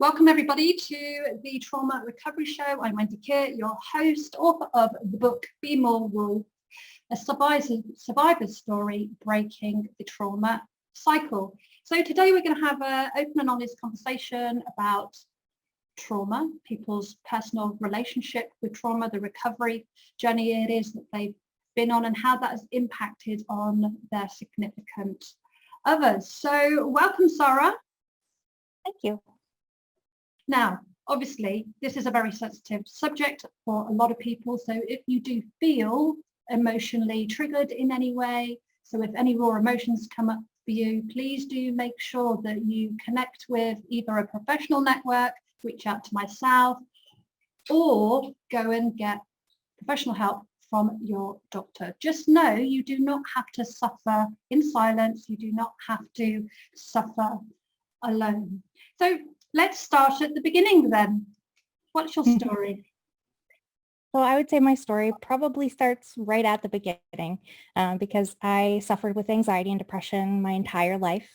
Welcome everybody to the Trauma Recovery Show. I'm Wendy Kier, your host, author of the book Be More Wolf, a survivor's story breaking the trauma cycle. So today we're going to have an open and honest conversation about trauma, people's personal relationship with trauma, the recovery journey it is that they've been on, and how that has impacted on their significant others. So welcome, Sarah. Thank you. Now, obviously, this is a very sensitive subject for a lot of people. So if you do feel emotionally triggered in any way, so if any raw emotions come up for you, please do make sure that you connect with either a professional network, reach out to myself, or go and get professional help from your doctor. Just know you do not have to suffer in silence. You do not have to suffer alone. So let's start at the beginning then. What's your story? So I would say my story probably starts right at the beginning because I suffered with anxiety and depression my entire life.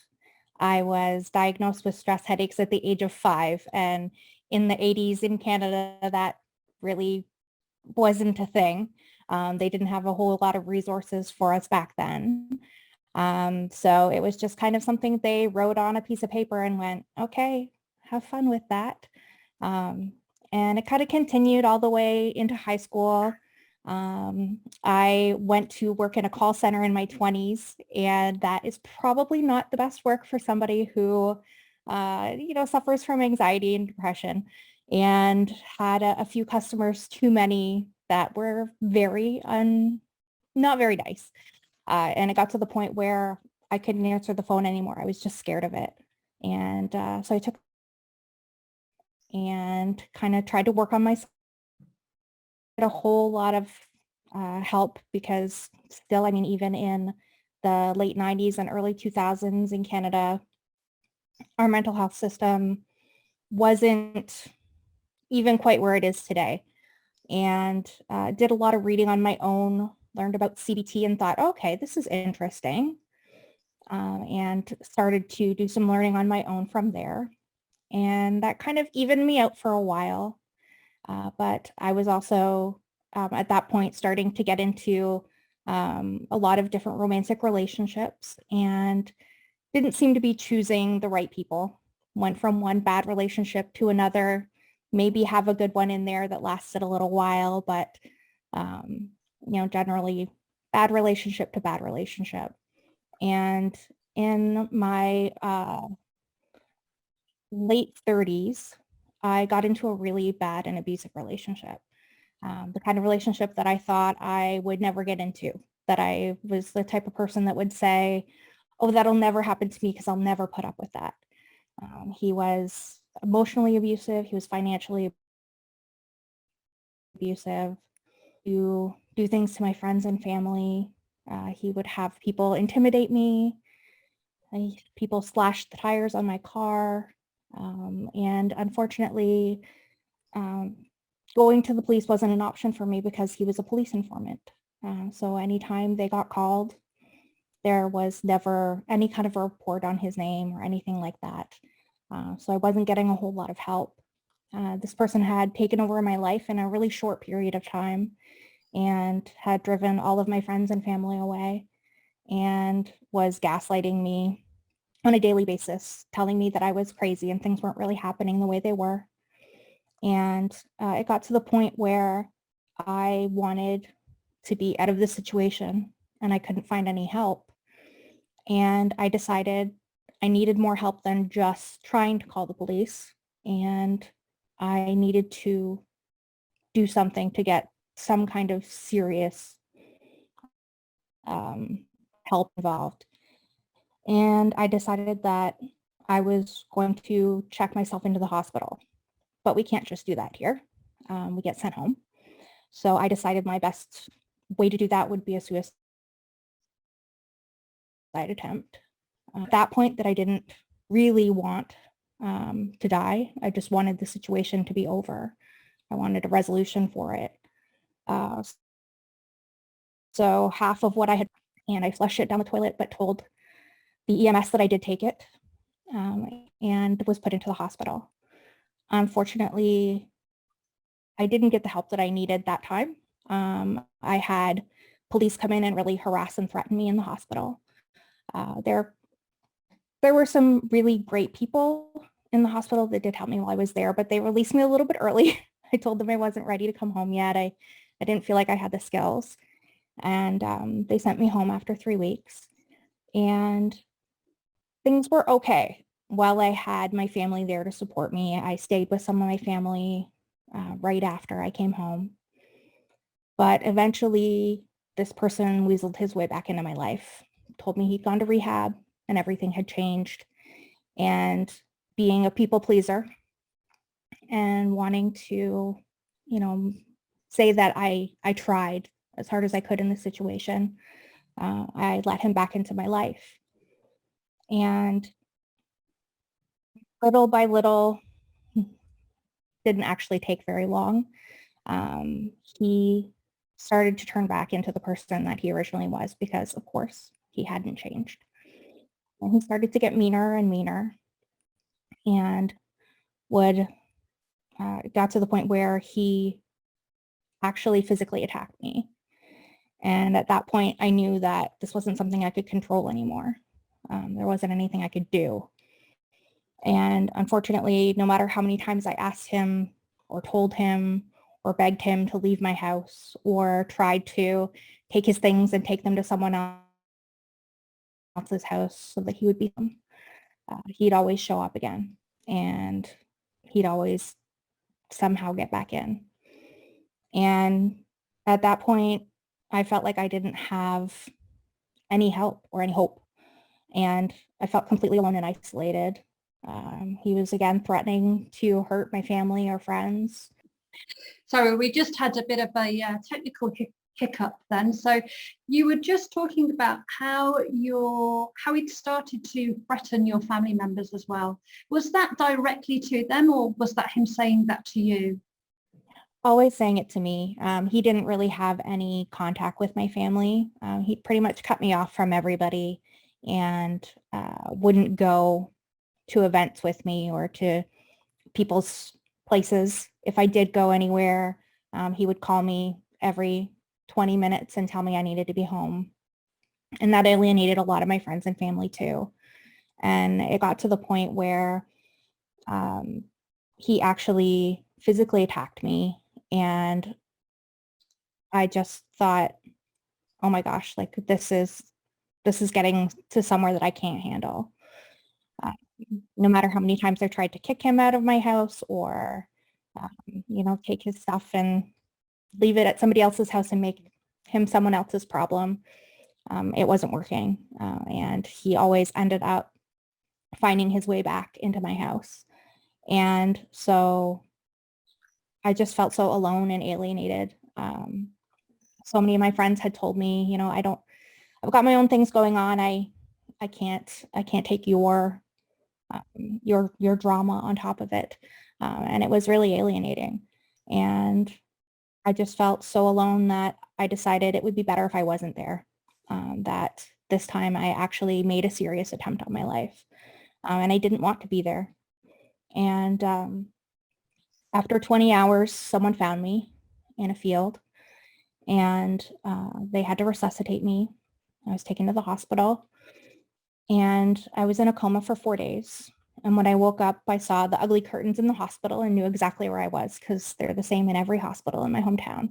I was diagnosed with stress headaches at the age of 5, and in the 80s in Canada, that really wasn't a thing. They didn't have a whole lot of resources for us back then. So it was just kind of something they wrote on a piece of paper and went, okay, have fun with that. And it kind of continued all the way into high school. I went to work in a call center in my 20s, and that is probably not the best work for somebody who, suffers from anxiety and depression, and had a few customers too many that were not very nice. And it got to the point where I couldn't answer the phone anymore. I was just scared of it. And so I took and kind of tried to work on myself. A whole lot of help because still, even in the late 90s and early 2000s in Canada, our mental health system wasn't even quite where it is today. And did a lot of reading on my own, learned about CBT and thought, okay, this is interesting. And started to do some learning on my own from there. And that kind of evened me out for a while. But I was also at that point starting to get into a lot of different romantic relationships and didn't seem to be choosing the right people. Went from one bad relationship to another, maybe have a good one in there that lasted a little while, but generally bad relationship to bad relationship. And in my late 30s, I got into a really bad and abusive relationship. The kind of relationship that I thought I would never get into, that I was the type of person that would say, oh, that'll never happen to me because I'll never put up with that. He was emotionally abusive. He was financially abusive. To do things to my friends and family. He would have people intimidate me. People slashed the tires on my car. And unfortunately, going to the police wasn't an option for me because he was a police informant. So anytime they got called, there was never any kind of a report on his name or anything like that. So I wasn't getting a whole lot of help. This person had taken over my life in a really short period of time and had driven all of my friends and family away and was gaslighting me on a daily basis, telling me that I was crazy and things weren't really happening the way they were. And it got to the point where I wanted to be out of the situation and I couldn't find any help. And I decided I needed more help than just trying to call the police. And I needed to do something to get some kind of serious help involved. And I decided that I was going to check myself into the hospital. But we can't just do that here. We get sent home. So I decided my best way to do that would be a suicide attempt. At that point that I didn't really want to die. I just wanted the situation to be over. I wanted a resolution for it. So half of what I had, and I flushed it down the toilet, but told the EMS that I did take it and was put into the hospital. unfortunately, I didn't get the help that I needed that time. I had police come in and really harass and threaten me in the hospital. There were some really great people in the hospital that did help me while I was there, but they released me a little bit early. I told them I wasn't ready to come home yet. I didn't feel like I had the skills. And they sent me home after 3 weeks. And things were okay. While I had my family there to support me, I stayed with some of my family right after I came home. But eventually, this person weaseled his way back into my life, told me he'd gone to rehab and everything had changed. And being a people pleaser and wanting to, you know, say that I tried as hard as I could in this situation, I let him back into my life. And little by little, didn't actually take very long. He started to turn back into the person that he originally was because, of course, he hadn't changed. And he started to get meaner and meaner and would got to the point where he actually physically attacked me. And at that point, I knew that this wasn't something I could control anymore. There wasn't anything I could do. And unfortunately, no matter how many times I asked him or told him or begged him to leave my house or tried to take his things and take them to someone else's house so that he would be home, he'd always show up again and he'd always somehow get back in. And at that point, I felt like I didn't have any help or any hope. And I felt completely alone and isolated. He was again threatening to hurt my family or friends. Sorry, we just had a bit of a technical hiccup then. So you were just talking about how he'd started to threaten your family members as well. Was that directly to them or was that him saying that to you? Always saying it to me. He didn't really have any contact with my family. He pretty much cut me off from everybody and wouldn't go to events with me or to people's places. If I did go anywhere, he would call me every 20 minutes and tell me I needed to be home. And that alienated a lot of my friends and family too. And it got to the point where he actually physically attacked me. And I just thought, oh my gosh, like this is getting to somewhere that I can't handle. No matter how many times I tried to kick him out of my house or, take his stuff and leave it at somebody else's house and make him someone else's problem, it wasn't working. And he always ended up finding his way back into my house. And so I just felt so alone and alienated. So many of my friends had told me, I've got my own things going on. I can't take your drama on top of it. And it was really alienating. And I just felt so alone that I decided it would be better if I wasn't there. That this time I actually made a serious attempt on my life. And I didn't want to be there. And after 20 hours, someone found me in a field and they had to resuscitate me. I was taken to the hospital and I was in a coma for 4 days. And when I woke up, I saw the ugly curtains in the hospital and knew exactly where I was because they're the same in every hospital in my hometown.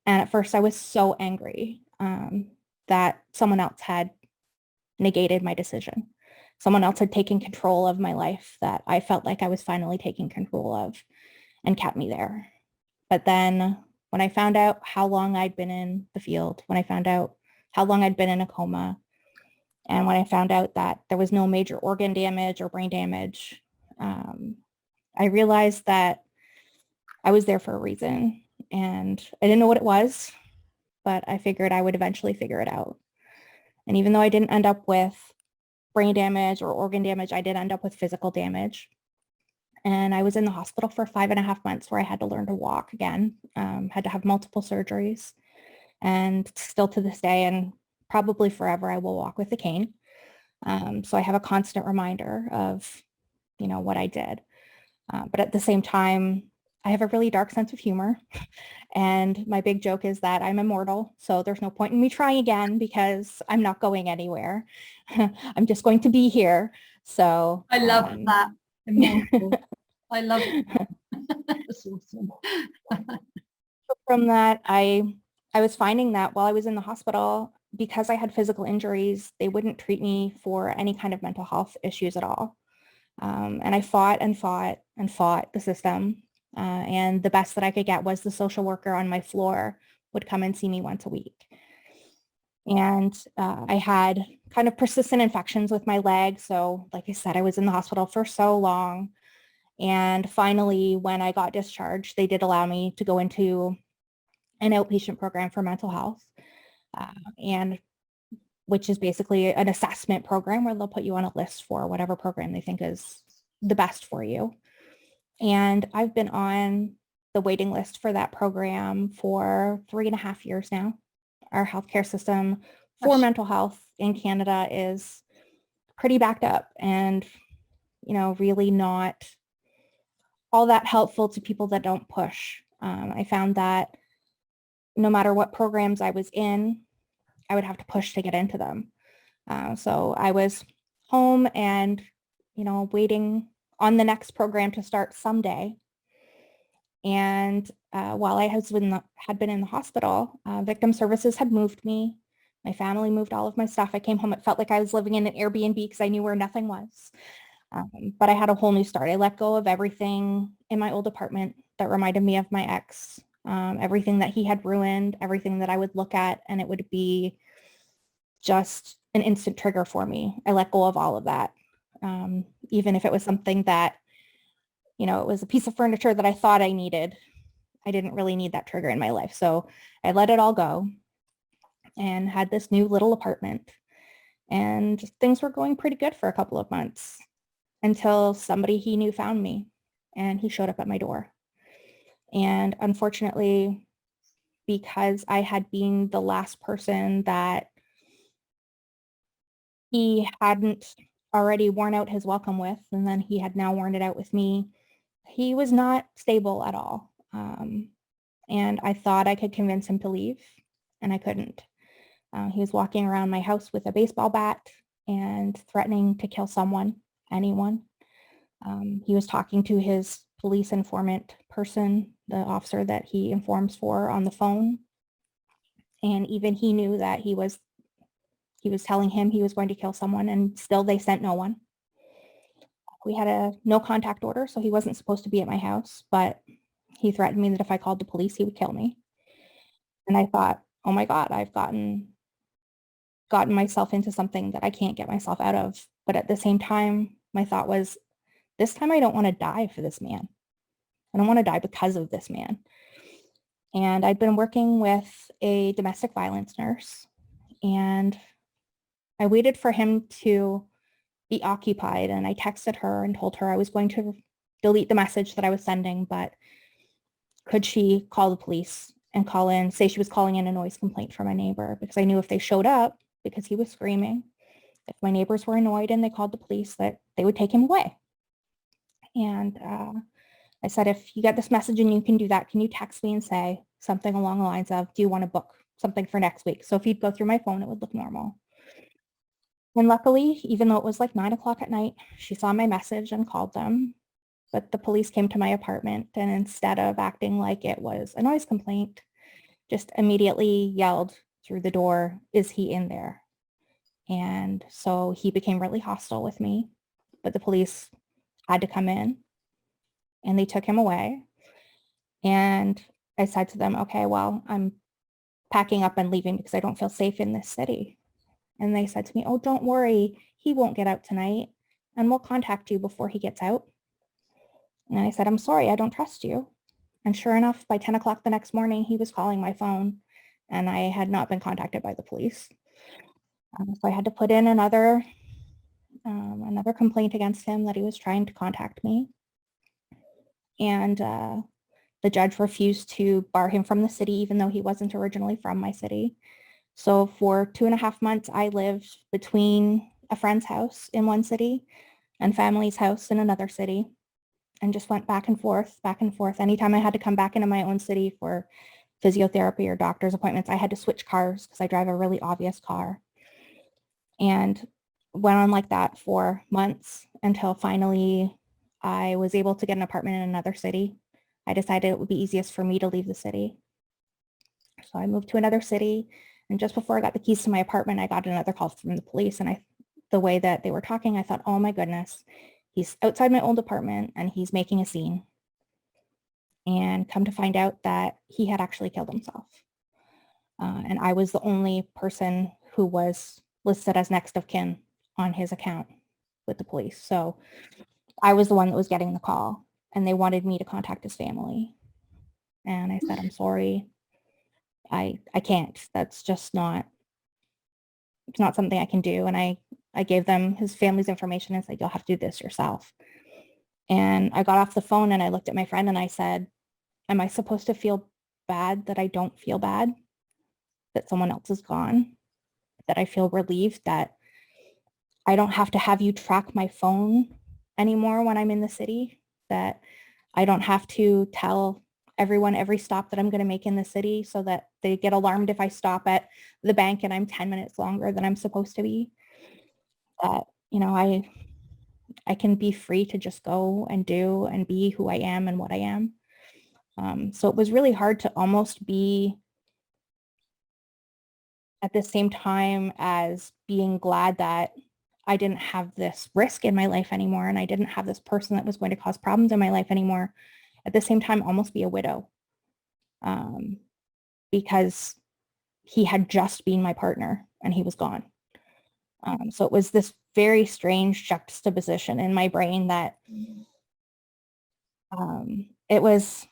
And at first I was so angry that someone else had negated my decision. Someone else had taken control of my life that I felt like I was finally taking control of and kept me there. But then when I found out how long I'd been in the field, when I found out how long I'd been in a coma, and when I found out that there was no major organ damage or brain damage, I realized that I was there for a reason. And I didn't know what it was, but I figured I would eventually figure it out. And even though I didn't end up with brain damage or organ damage, I did end up with physical damage. And I was in the hospital for 5.5 months where I had to learn to walk again, had to have multiple surgeries. And still to this day, and probably forever, I will walk with a cane. So I have a constant reminder of, what I did. But at the same time, I have a really dark sense of humor. And my big joke is that I'm immortal. So there's no point in me trying again because I'm not going anywhere. I'm just going to be here. So I love that. Immortal. I love that. That's awesome. From that, I was finding that while I was in the hospital, because I had physical injuries, they wouldn't treat me for any kind of mental health issues at all. And I fought and fought and fought the system. And the best that I could get was the social worker on my floor would come and see me once a week. And I had kind of persistent infections with my leg. So like I said, I was in the hospital for so long. And finally, when I got discharged, they did allow me to go into an outpatient program for mental health, and which is basically an assessment program where they'll put you on a list for whatever program they think is the best for you. And I've been on the waiting list for that program for 3.5 years now. Our healthcare system for mental health in Canada is pretty backed up and, really not all that helpful to people that don't push. I found that no matter what programs I was in, I would have to push to get into them. So I was home and, waiting on the next program to start someday. And while I had been in the hospital, victim services had moved me. My family moved all of my stuff. I came home. It felt like I was living in an Airbnb because I knew where nothing was. But I had a whole new start. I let go of everything in my old apartment that reminded me of my ex, everything that he had ruined, everything that I would look at, and it would be just an instant trigger for me. I let go of all of that. Even if it was something that, it was a piece of furniture that I thought I needed. I didn't really need that trigger in my life. So I let it all go and had this new little apartment. And things were going pretty good for a couple of months until somebody he knew found me and he showed up at my door. And unfortunately, because I had been the last person that he hadn't already worn out his welcome with, and then he had now worn it out with me, he was not stable at all. And I thought I could convince him to leave, and I couldn't. He was walking around my house with a baseball bat and threatening to kill someone, anyone. He was talking to his police informant person, the officer that he informs for, on the phone. And even he knew that he was telling him he was going to kill someone, and still they sent no one. We had a no contact order, so he wasn't supposed to be at my house, but he threatened me that if I called the police, he would kill me. And I thought, oh my God, I've gotten myself into something that I can't get myself out of. But at the same time, my thought was, this time I don't want to die for this man. I don't want to die because of this man. And I'd been working with a domestic violence nurse, and I waited for him to be occupied, and I texted her and told her I was going to delete the message that I was sending, but could she call the police and say she was calling in a noise complaint from my neighbor, because I knew if they showed up, because he was screaming, if my neighbors were annoyed and they called the police, that they would take him away. And I said, if you get this message and you can do that, can you text me and say something along the lines of, do you want to book something for next week? So if he'd go through my phone, it would look normal. And luckily, even though it was like 9 o'clock at night, she saw my message and called them. But the police came to my apartment, and instead of acting like it was a noise complaint, just immediately yelled through the door, is he in there? And so he became really hostile with me, but the police had to come in and they took him away. And I said to them, okay, well, I'm packing up and leaving because I don't feel safe in this city. And they said to me, oh, don't worry, he won't get out tonight, and we'll contact you before he gets out. And I said, I'm sorry, I don't trust you. And sure enough, by 10 o'clock the next morning, he was calling my phone, and I had not been contacted by the police. So I had to put in another complaint against him that he was trying to contact me. And the judge refused to bar him from the city, even though he wasn't originally from my city. So for 2.5 months, I lived between a friend's house in one city and family's house in another city. and just went back and forth, back and forth. Anytime I had to come back into my own city for physiotherapy or doctor's appointments, I had to switch cars because I drive a really obvious car. And went on like that for months until finally I was able to get an apartment in another city. I decided it would be easiest for me to leave the city. So I moved to another city, and just before I got the keys to my apartment, I got another call from the police. And the way that they were talking, I thought, oh my goodness, he's outside my old apartment and he's making a scene. And come to find out that he had actually killed himself. And I was the only person who was listed as next of kin on his account with the police. So I was the one that was getting the call, and they wanted me to contact his family. And I said, I'm sorry. I can't. That's just it's not something I can do. And I gave them his family's information and said, you'll have to do this yourself. And I got off the phone and I looked at my friend and I said, am I supposed to feel bad that I don't feel bad that someone else is gone? That I feel relieved that I don't have to have you track my phone anymore when I'm in the city, that I don't have to tell everyone every stop that I'm going to make in the city so that they get alarmed if I stop at the bank and I'm 10 minutes longer than I'm supposed to be. That, I can be free to just go and do and be who I am and what I am. So it was really hard to almost be at the same time as being glad that I didn't have this risk in my life anymore and I didn't have this person that was going to cause problems in my life anymore. At the same time, almost be a widow, because he had just been my partner and he was gone. So it was this very strange juxtaposition in my brain that it was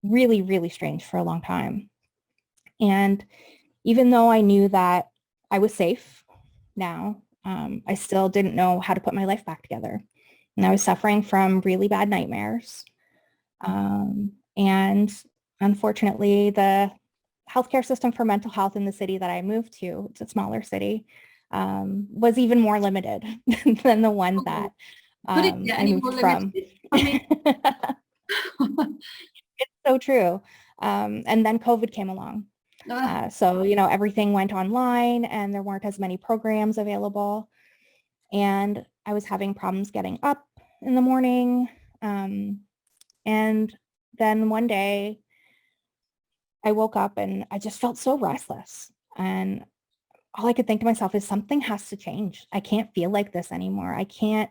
really, really strange for a long time. And even though I knew that I was safe now, I still didn't know how to put my life back together. And I was suffering from really bad nightmares. And unfortunately, the healthcare system for mental health in the city that I moved to, it's a smaller city, was even more limited than the one that Could it get I any moved more from. limited? I mean, It's so true. And then COVID came along. So, everything went online and there weren't as many programs available. And I was having problems getting up in the morning. And then one day I woke up and I just felt so restless. And all I could think to myself is something has to change. I can't feel like this anymore. I can't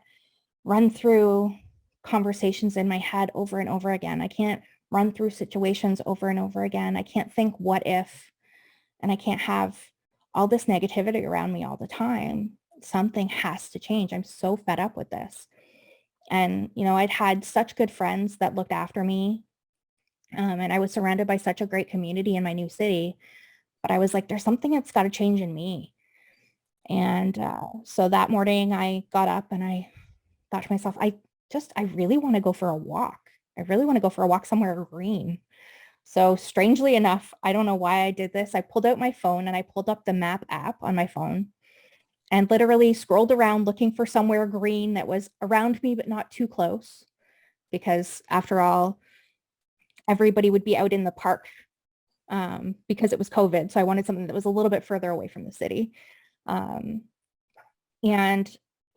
run through conversations in my head over and over again. I can't run through situations over and over again. I can't think what if, and I can't have all this negativity around me all the time. Something has to change. I'm so fed up with this. And, I'd had such good friends that looked after me. And I was surrounded by such a great community in my new city. But I was like, there's something that's got to change in me. And so that morning I got up and I thought to myself, I really want to go for a walk. I really want to go for a walk somewhere green. So strangely enough, I don't know why I did this. I pulled out my phone and I pulled up the map app on my phone and literally scrolled around looking for somewhere green that was around me, but not too close. Because after all, everybody would be out in the park because it was COVID. So I wanted something that was a little bit further away from the city. And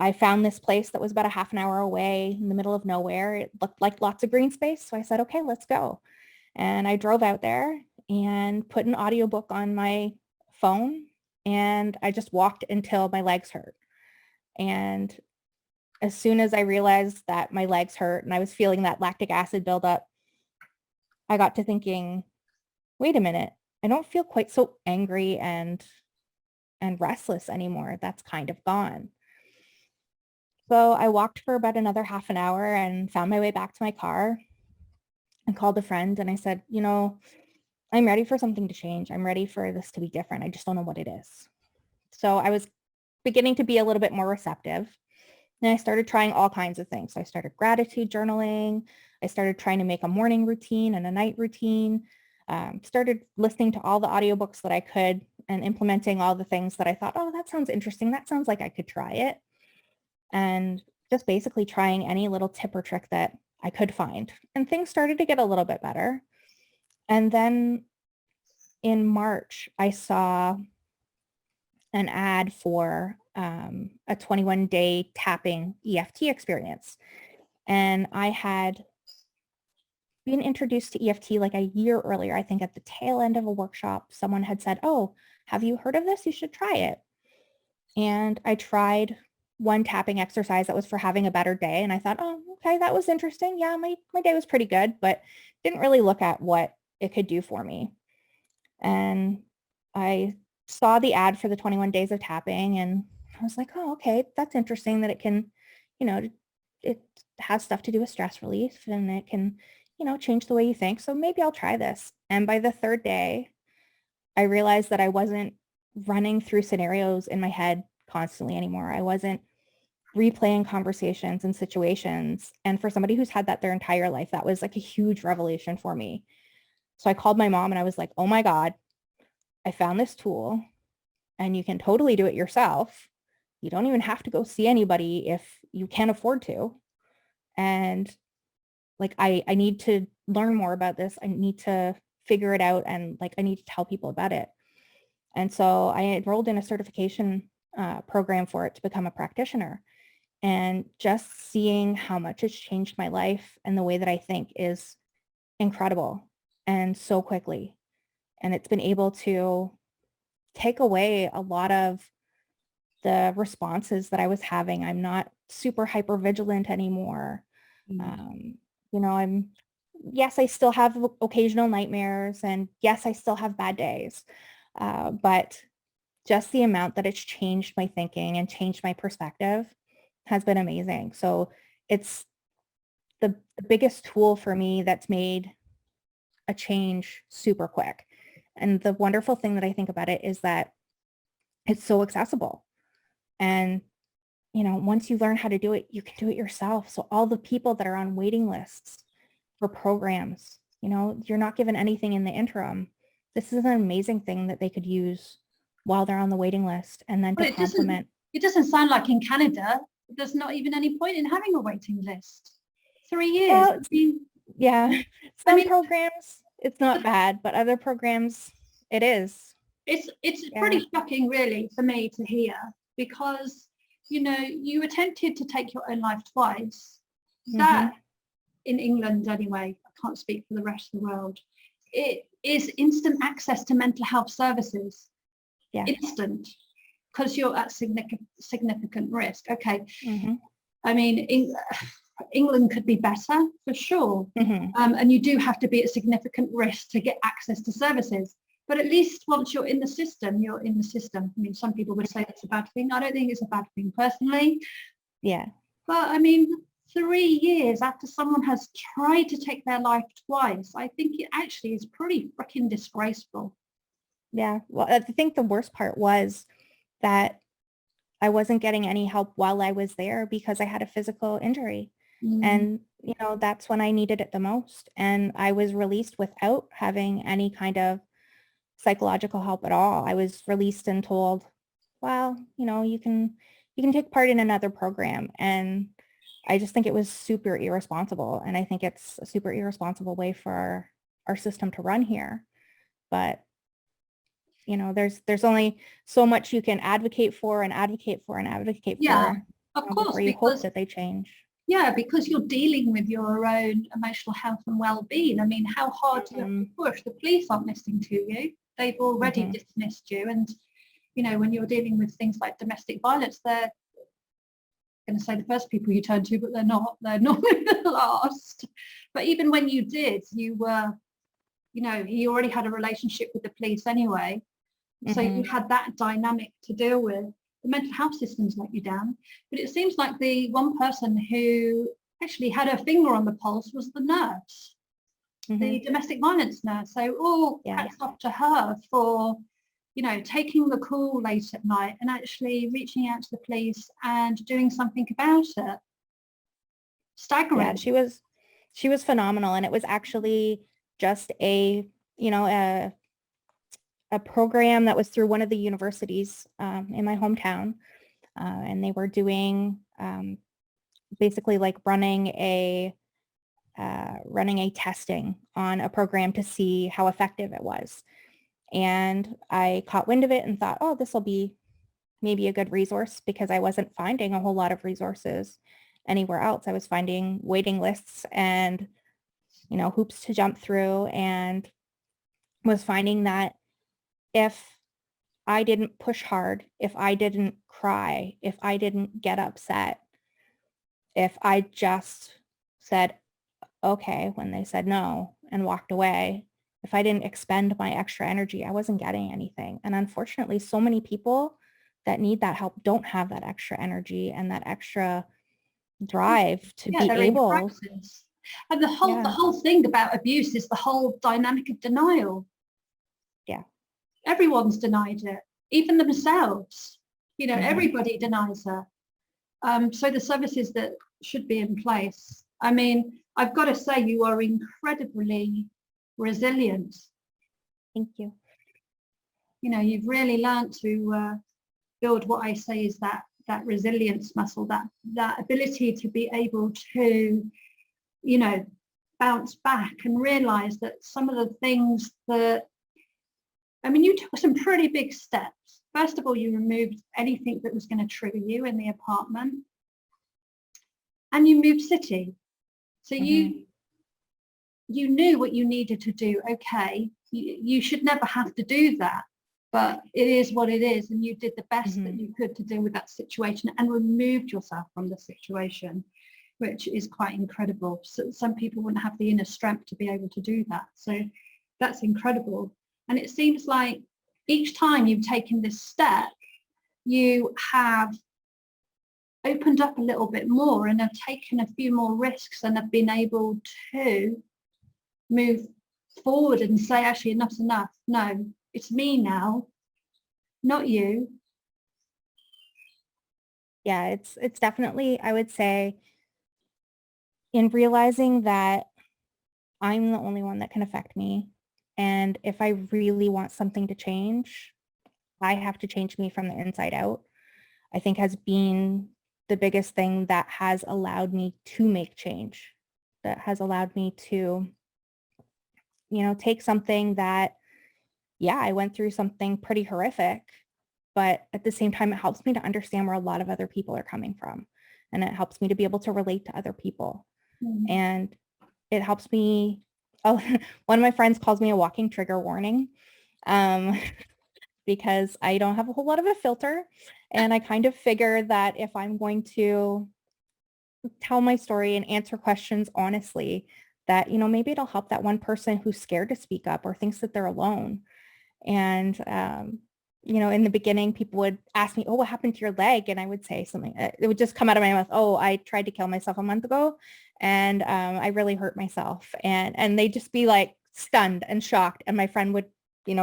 I found this place that was about a half an hour away in the middle of nowhere. It looked like lots of green space. So I said, okay, let's go. And I drove out there and put an audiobook on my phone. And I just walked until my legs hurt. And as soon as I realized that my legs hurt and I was feeling that lactic acid buildup, I got to thinking, wait a minute, I don't feel quite so angry and restless anymore. That's kind of gone. So I walked for about another half an hour and found my way back to my car and called a friend and I said, I'm ready for something to change. I'm ready for this to be different. I just don't know what it is. So I was beginning to be a little bit more receptive. And I started trying all kinds of things. So I started gratitude journaling. I started trying to make a morning routine and a night routine. Started listening to all the audiobooks that I could and implementing all the things that I thought, oh, that sounds interesting. That sounds like I could try it. And just basically trying any little tip or trick that I could find. And things started to get a little bit better. And then in March, I saw an ad for a 21-day tapping EFT experience. And I had been introduced to EFT like a year earlier. I think at the tail end of a workshop, someone had said, "Oh, have you heard of this? You should try it." And I tried one tapping exercise that was for having a better day. And I thought, oh, okay, that was interesting. Yeah, my day was pretty good, but didn't really look at what it could do for me. And I saw the ad for the 21 days of tapping, and I was like, oh, okay, that's interesting that it can, it has stuff to do with stress relief, and it can, change the way you think. So maybe I'll try this. And by the third day, I realized that I wasn't running through scenarios in my head constantly anymore. I wasn't replaying conversations and situations. And for somebody who's had that their entire life, that was like a huge revelation for me. So I called my mom and I was like, oh my God, I found this tool and you can totally do it yourself. You don't even have to go see anybody if you can't afford to. And like, I need to learn more about this. I need to figure it out. And like, I need to tell people about it. And so I enrolled in a certification program for it to become a practitioner. And just seeing how much it's changed my life and the way that I think is incredible and so quickly. And it's been able to take away a lot of the responses that I was having. I'm not super hypervigilant anymore. Yes, I still have occasional nightmares, and yes, I still have bad days. But just the amount that it's changed my thinking and changed my perspective has been amazing. So it's the biggest tool for me that's made a change super quick. And the wonderful thing that I think about it is that it's so accessible. And, once you learn how to do it, you can do it yourself. So all the people that are on waiting lists for programs, you're not given anything in the interim. This is an amazing thing that they could use while they're on the waiting list, and then to complement. It doesn't sound like in Canada, there's not even any point in having a waiting list. 3 years. Well, yeah. Some programs, it's not bad, but other programs, it is. It's pretty shocking, really, for me to hear, because, you attempted to take your own life twice. That, in England anyway, I can't speak for the rest of the world, it is instant access to mental health services. Yeah. Instant, because you're at significant risk. Okay. I mean, England could be better for sure. And you do have to be at significant risk to get access to services. But at least once you're in the system, you're in the system. I mean, some people would say it's a bad thing. I don't think it's a bad thing personally. Yeah. But I mean, 3 years after someone has tried to take their life twice, I think it actually is pretty freaking disgraceful. Yeah. Well, I think the worst part was that I wasn't getting any help while I was there because I had a physical injury. And, that's when I needed it the most. And I was released without having any kind of psychological help at all. I was released and told, well, you can take part in another program. And I just think it was super irresponsible. And I think it's a super irresponsible way for our system to run here. But there's only so much you can advocate for and advocate for and advocate for. Of course, before you hope that they change. Yeah, because you're dealing with your own emotional health and well-being. I mean, how hard do you have to push? The police aren't listening to you. They've already dismissed you. And, when you're dealing with things like domestic violence, they're going to say the first people you turn to, but they're not. They're normally the last. But even when you did, you were, he already had a relationship with the police anyway. So you had that dynamic to deal with. The mental health systems let you down. But it seems like the one person who actually had her finger on the pulse was the nurse, the domestic violence nurse. So hats off to her for, taking the call late at night and actually reaching out to the police and doing something about it. Staggering. Yeah, she was phenomenal. And it was actually just a program that was through one of the universities in my hometown. And they were doing basically like running a testing on a program to see how effective it was. And I caught wind of it and thought, oh, this will be maybe a good resource, because I wasn't finding a whole lot of resources anywhere else. I was finding waiting lists and, hoops to jump through, and was finding that if I didn't push hard, if I didn't cry, if I didn't get upset, if I just said, okay, when they said no and walked away, if I didn't expend my extra energy, I wasn't getting anything. And unfortunately, so many people that need that help don't have that extra energy and that extra drive to be they're able. in crisis. And the whole thing about abuse is the whole dynamic of denial. Yeah. Everyone's denied it, even themselves. Everybody denies it. So the services that should be in place, I mean, I've got to say, you are incredibly resilient. Thank you. You've really learned to build what I say is that resilience muscle, that ability to be able to, bounce back and realize that some of the things that, I mean, you took some pretty big steps. First of all, you removed anything that was going to trigger you in the apartment, and you moved city. So you knew what you needed to do. Okay, you should never have to do that, but it is what it is, and you did the best that you could to deal with that situation and removed yourself from the situation, which is quite incredible. So some people wouldn't have the inner strength to be able to do that. So that's incredible. And it seems like each time you've taken this step, you have opened up a little bit more and have taken a few more risks and have been able to move forward and say, actually, enough's enough. No, it's me now, not you. Yeah, it's definitely, I would say, in realizing that I'm the only one that can affect me. And if I really want something to change, I have to change me from the inside out, I think has been the biggest thing that has allowed me to make change, that has allowed me to, take something that, yeah, I went through something pretty horrific, but at the same time, it helps me to understand where a lot of other people are coming from. And it helps me to be able to relate to other people. And it helps me. Oh, one of my friends calls me a walking trigger warning, because I don't have a whole lot of a filter. And I kind of figure that if I'm going to tell my story and answer questions honestly, that, maybe it'll help that one person who's scared to speak up or thinks that they're alone. And, in the beginning, people would ask me, oh, what happened to your leg? And I would say something, it would just come out of my mouth. Oh, I tried to kill myself a month ago, and I really hurt myself. And they'd just be like stunned and shocked. And my friend would,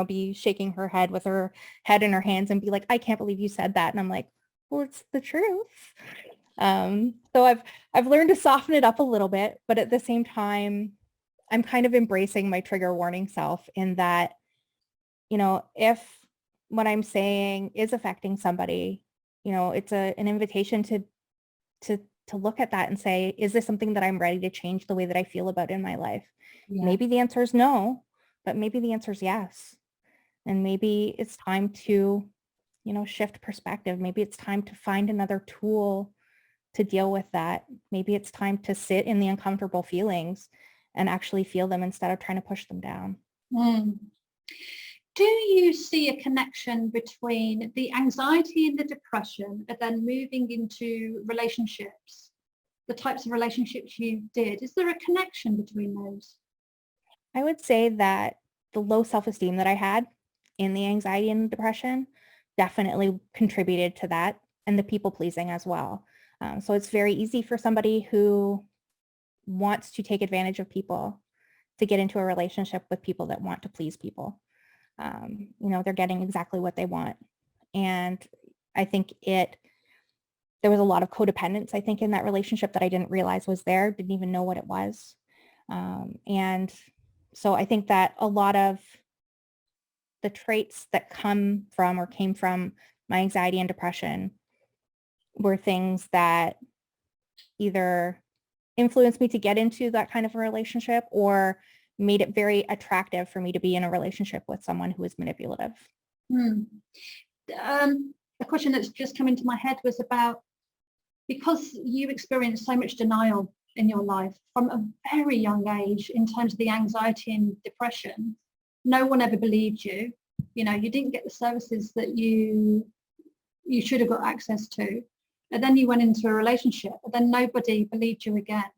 be shaking her head with her head in her hands and be like, I can't believe you said that. And I'm like, well, it's the truth. So I've learned to soften it up a little bit, but at the same time, I'm kind of embracing my trigger warning self in that, if what I'm saying is affecting somebody, it's an invitation to look at that and say, is this something that I'm ready to change the way that I feel about in my life? Yeah. Maybe the answer is no, but maybe the answer is yes. And maybe it's time to, shift perspective. Maybe it's time to find another tool to deal with that. Maybe it's time to sit in the uncomfortable feelings and actually feel them instead of trying to push them down. Do you see a connection between the anxiety and the depression and then moving into relationships, the types of relationships you did? Is there a connection between those? I would say that the low self-esteem that I had in the anxiety and depression definitely contributed to that, and the people pleasing as well. So it's very easy for somebody who wants to take advantage of people to get into a relationship with people that want to please people. They're getting exactly what they want. And I think there was a lot of codependence, I think, in that relationship that I didn't realize was there, didn't even know what it was. And so I think that a lot of the traits that come from or came from my anxiety and depression were things that, either influenced me to get into that kind of a relationship or made it very attractive for me to be in a relationship with someone who is manipulative. A question that's just come into my head was about, because you experienced so much denial in your life from a very young age in terms of the anxiety and depression, no one ever believed you. You know, you didn't get the services that you should have got access to. And then you went into a relationship, but then nobody believed you again.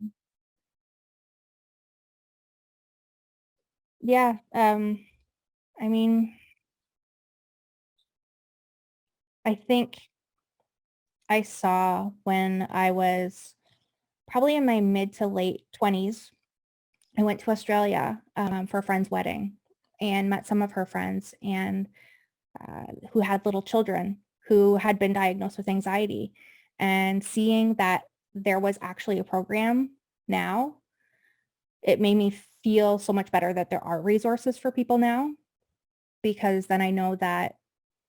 Yeah. I mean, I think I saw when I was probably in my mid to late 20s, I went to Australia for a friend's wedding and met some of her friends and who had little children who had been diagnosed with anxiety, and seeing that there was actually a program now, it made me feel so much better that there are resources for people now, because then I know that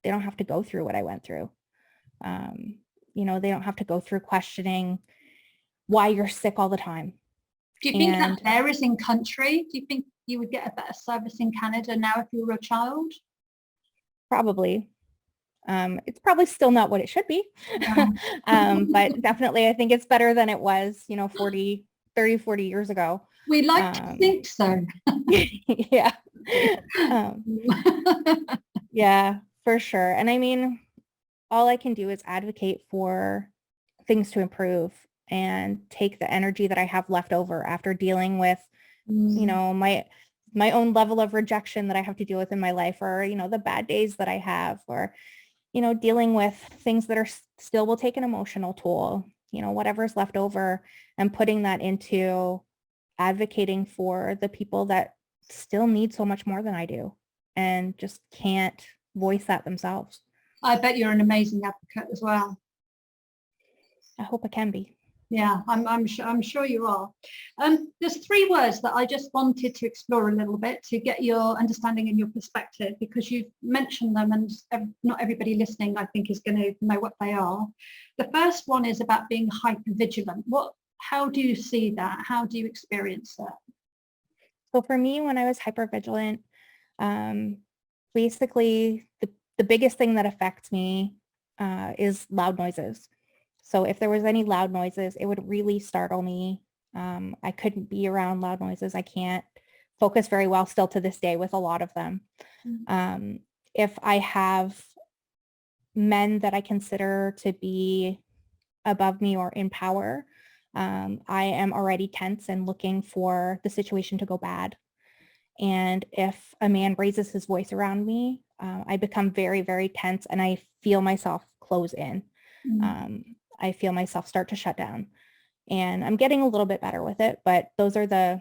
they don't have to go through what I went through. You know, they don't have to go through questioning why you're sick all the time. Do you think that varies in country? Do you think you would get a better service in Canada now if you were a child? Probably. It's probably still not what it should be, but definitely I think it's better than it was, you know, 40 years ago. We like to think so. Yeah. Yeah, for sure. And I mean, all I can do is advocate for things to improve and take the energy that I have left over after dealing with, you know, my own level of rejection that I have to deal with in my life, or, you know, the bad days that I have, or, you know, dealing with things that are still will take an emotional toll, you know, whatever's left over, and putting that into advocating for the people that still need so much more than I do and just can't voice that themselves. I bet you're an amazing advocate as well. I hope I can be. Yeah, I'm sure you are. There's 3 words that I just wanted to explore a little bit to get your understanding and your perspective, because you've mentioned them and not everybody listening, I think, is going to know what they are. The first one is about being hypervigilant. How do you see that? How do you experience that? So for me, when I was hypervigilant, basically the biggest thing that affects me is loud noises. So if there was any loud noises, it would really startle me. I couldn't be around loud noises. I can't focus very well still to this day with a lot of them. If I have men that I consider to be above me or in power, I am already tense and looking for the situation to go bad. And if a man raises his voice around me, I become very, very tense, and I feel myself close in. I feel myself start to shut down, and I'm getting a little bit better with it, but those are the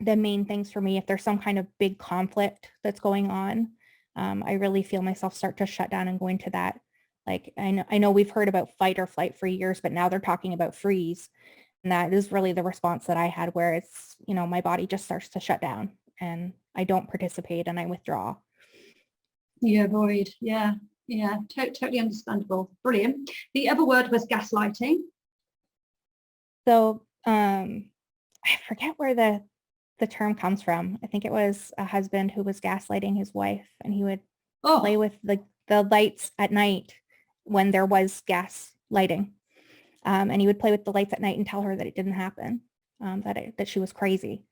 main things for me. If there's some kind of big conflict that's going on, I really feel myself start to shut down and go into that. Like, I know we've heard about fight or flight for years, but now they're talking about freeze. And that is really the response that I had, where it's, you know, my body just starts to shut down and I don't participate and I withdraw. You avoid. Yeah. Yeah. Totally understandable. Brilliant. The other word was gaslighting. So I forget where the term comes from. I think it was a husband who was gaslighting his wife, and he would play with the lights at night when there was gas lighting. And he would play with the lights at night and tell her that it didn't happen, that she was crazy.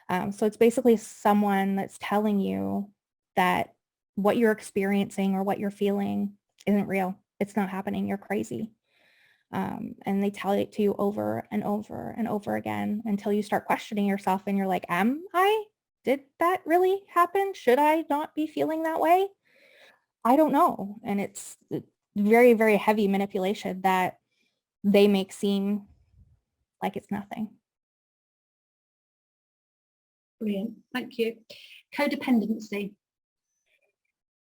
So it's basically someone that's telling you that what you're experiencing or what you're feeling isn't real. It's not happening. You're crazy. And they tell it to you over and over and over again until you start questioning yourself and you're like, did that really happen? Should I not be feeling that way? I don't know. And it's very, very heavy manipulation that they make seem like it's nothing. Brilliant. Thank you. Codependency.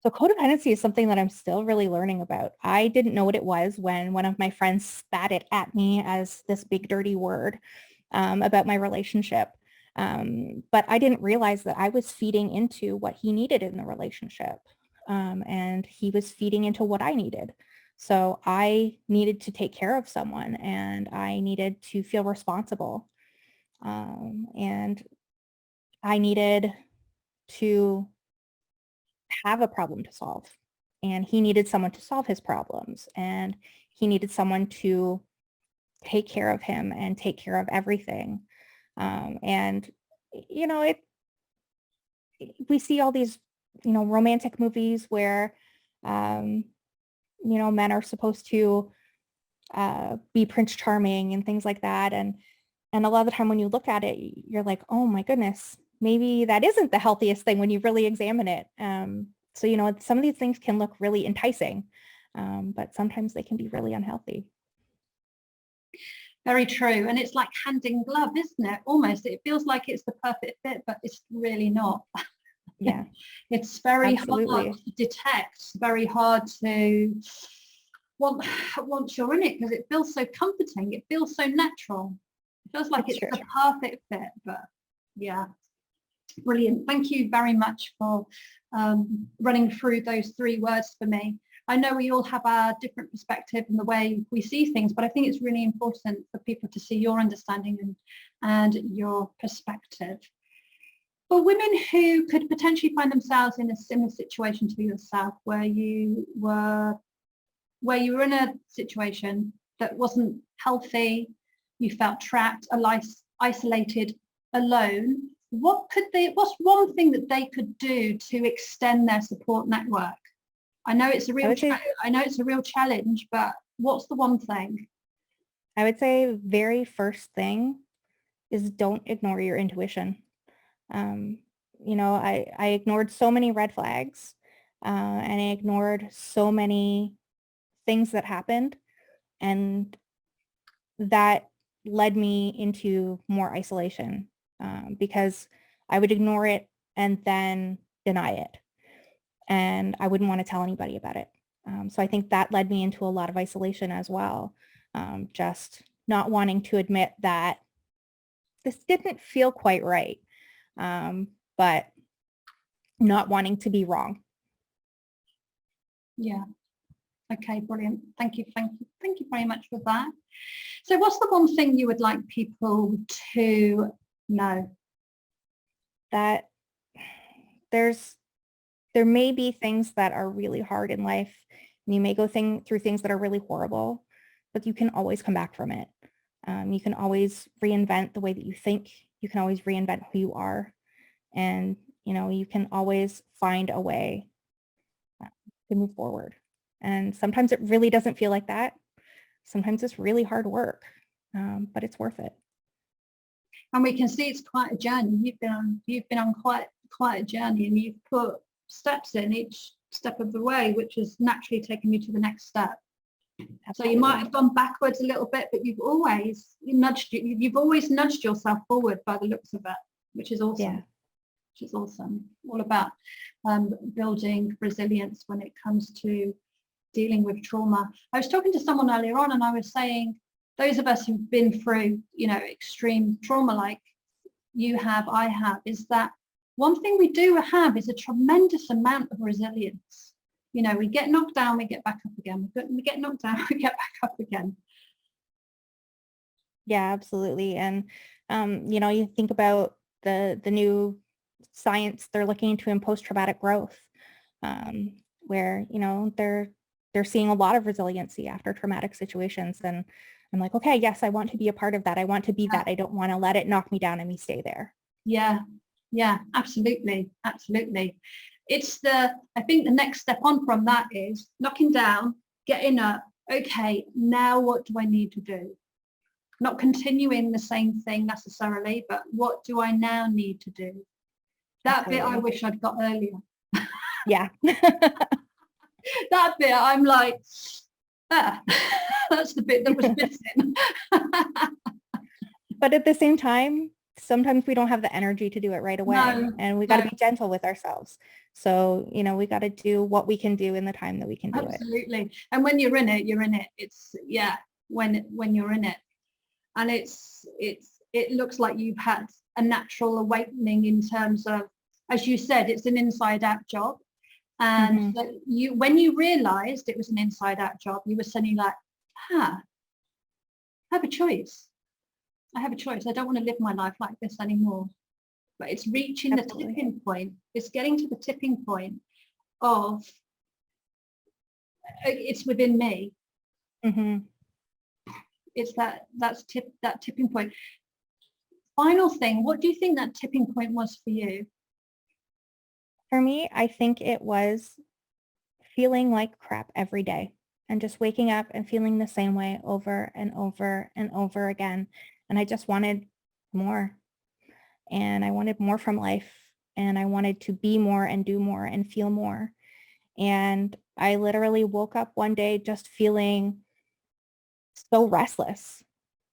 So codependency is something that I'm still really learning about. I didn't know what it was when one of my friends spat it at me as this big dirty word about my relationship. But I didn't realize that I was feeding into what he needed in the relationship. And he was feeding into what I needed. So I needed to take care of someone, and I needed to feel responsible. And I needed to have a problem to solve. And he needed someone to solve his problems. And he needed someone to take care of him and take care of everything. And, you know, we see all these, romantic movies where, men are supposed to be Prince Charming and things like that. And a lot of the time when you look at it, you're like, oh my goodness, maybe that isn't the healthiest thing when you really examine it. So, some of these things can look really enticing, but sometimes they can be really unhealthy. Very true. And it's like hand in glove, isn't it? Almost. It feels like it's the perfect fit, but it's really not. Yeah. It's very Absolutely. hard to detect, very hard to once you're in it, because it feels so comforting. It feels so natural. It feels like That's it's true. the perfect fit, but yeah. Brilliant. Thank you very much for running through those 3 words for me. I know we all have our different perspective in the way we see things, but I think it's really important for people to see your understanding and your perspective. For women who could potentially find themselves in a similar situation to yourself, where you were in a situation that wasn't healthy, you felt trapped, isolated, alone, what's one thing that they could do to extend their support network? I know it's a real challenge, but what's the one thing? I would say very first thing is don't ignore your intuition. I ignored so many red flags, and I ignored so many things that happened, and that led me into more isolation, because I would ignore it and then deny it, and I wouldn't want to tell anybody about it. So I think that led me into a lot of isolation as well, just not wanting to admit that this didn't feel quite right, but not wanting to be wrong. Yeah. Okay, brilliant. Thank you very much for that. So what's the one thing you would like people to know? That there may be things that are really hard in life, and you may go through things that are really horrible, but you can always come back from it. You can always reinvent the way that you think. You can always reinvent who you are. And, you can always find a way to move forward. And sometimes it really doesn't feel like that. Sometimes it's really hard work, but it's worth it. And we can see it's quite a journey. You've been on quite a journey, and you've put steps in each step of the way, which has naturally taken you to the next step. So you might have gone backwards a little bit, but you've always nudged yourself forward by the looks of it, which is awesome. Yeah. Which is awesome. All about building resilience when it comes to dealing with trauma. I was talking to someone earlier on, and I was saying, those of us who've been through, extreme trauma like you have, I have, is that one thing we do have is a tremendous amount of resilience. We get knocked down, we get back up again. We get knocked down, we get back up again. Yeah, absolutely. And, you think about the new science they're looking into in post-traumatic growth, where, they're seeing a lot of resiliency after traumatic situations. And I'm like, okay, yes, I want to be a part of that. I want to be that. I don't want to let it knock me down and me stay there. Yeah, absolutely. I think the next step on from that is knocking down, getting up. Okay, now what do I need to do? Not continuing the same thing necessarily, but what do I now need to do? That bit I wish I'd got earlier. Yeah. That bit I'm like, that's the bit that was missing. But at the same time, sometimes we don't have the energy to do it right away, and we got to be gentle with ourselves. So, we got to do what we can do in the time that we can do it. Absolutely. And when you're in it, It's when you're in it, and it looks like you've had a natural awakening in terms of, as you said, it's an inside out job. And so when you realized it was an inside out job, you were suddenly like, I have a choice. I have a choice. I don't want to live my life like this anymore. But it's reaching the tipping point. It's getting to the tipping point of it's within me. It's that tipping point. Final thing, what do you think that tipping point was for you? For me, I think it was feeling like crap every day and just waking up and feeling the same way over and over and over again. And I just wanted more. And I wanted more from life. And I wanted to be more and do more and feel more. And I literally woke up one day just feeling so restless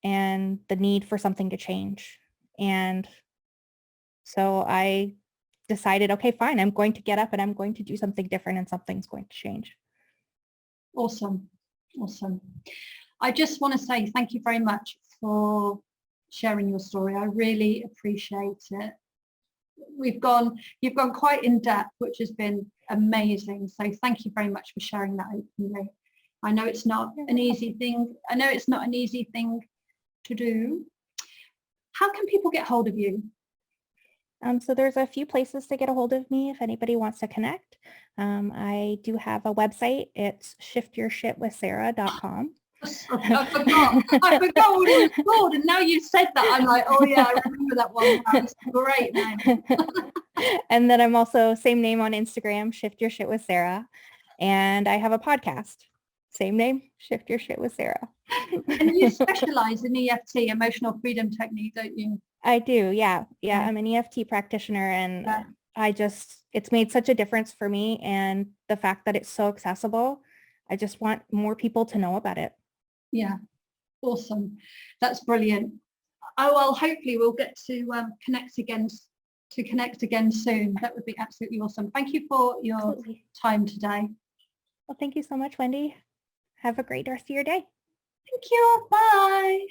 and the need for something to change. And so I decided, okay, fine, I'm going to get up and I'm going to do something different and something's going to change. Awesome. Awesome. I just want to say thank you very much for sharing your story. I really appreciate it. You've gone quite in depth, which has been amazing. So thank you very much for sharing that openly. I know it's not an easy thing. To do. How can people get hold of you? So there's a few places to get a hold of me if anybody wants to connect. I do have a website. It's shiftyourshitwithsarah.com. I forgot what it was called, and now you've said that, I'm like, oh yeah, I remember that one. That's great name. And then I'm also same name on Instagram, Shift Your Shit with Sarah, and I have a podcast, same name, Shift Your Shit with Sarah. And you specialize in EFT, emotional freedom technique, don't you? I do, yeah. I'm an EFT practitioner, and it's made such a difference for me, and the fact that it's so accessible, I just want more people to know about it. Yeah, awesome. That's brilliant. Oh, well, hopefully we'll get to connect again soon. That would be absolutely awesome. Thank you for your time today. Well, thank you so much, Wendy. Have a great rest of your day. Thank you. Bye.